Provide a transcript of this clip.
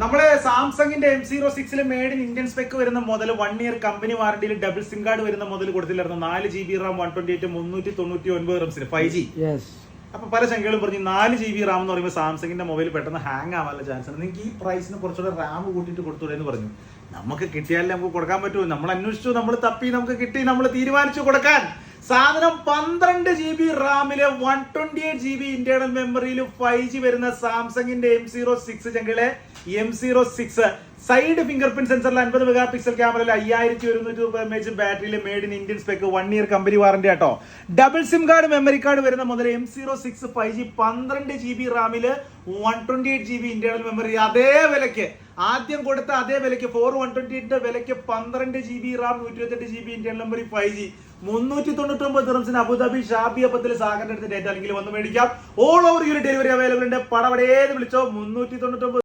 നമ്മള് സാംസങ്ങിന്റെ M06 made in Indian spec വരുന്ന മുതൽ 1 ഇയർ കമ്പനി വാറണ്ടിയിൽ ഡബിൾ സിം കാർഡ് വരുന്ന മുതൽ കൊടുത്തില്ലായിരുന്നു. 4 GB റാം 128 399 റംസിന് 5G. അപ്പൊ പല സംഖ്യകളും പറഞ്ഞു 4 GB റാം എന്ന് പറയുമ്പോൾ സാംസങ്ങിന്റെ മൊബൈൽ പെട്ടെന്ന് ഹാങ് ആവാനുള്ള ചാൻസ് ആണ്. നിങ്ങൾക്ക് ഈ പ്രൈസിന് കുറച്ചുകൂടെ റാം കൂട്ടിയിട്ട് കൊടുത്തൂടെ എന്ന് പറഞ്ഞു. നമുക്ക് കിട്ടിയാലേ നമുക്ക് കൊടുക്കാൻ പറ്റുമോ? നമ്മൾ അന്വേഷിച്ചു, നമ്മൾ തപ്പി, നമുക്ക് കിട്ടി, നമ്മൾ തീരുമാനിച്ചു കൊടുക്കാൻ. സാധനം 12 GB റാമില് 128 GB ഇന്റേണൽ മെമ്മറിയിൽ 5G വരുന്ന സാംസങ്ങിന്റെ M06 ചങ്കിലെ M06 side finger print സെൻസറിൽ 50 മെഗാ പിക്സൽ ക്യാമറയിൽ 5130 mAh ബാറ്ററിയിൽ made in Indian spec 1 year company warranty ആട്ടോ. Double SIM card memory card വരുന്ന മുതൽ M06 5G 12 GB റാമില് 128 GB ഇന്റേണൽ മെമ്മറി അതേ വിലക്ക്, ആദ്യം കൊടുത്ത അതേ വിലക്ക് 4128 വിലക്ക് 12 GB RAM 128 GB internal memory 5G 399 ദിർഹംസിന് അബുദാബി ഷാബി അപ്പത്തിൽ സാഗറിന്റെ അടുത്ത് ഡേറ്റ അല്ലെങ്കിൽ വന്ന് മേടിക്കാം. All over your delivery available ഉണ്ട്. പടവടേന്ന് വിളിച്ചോ 399.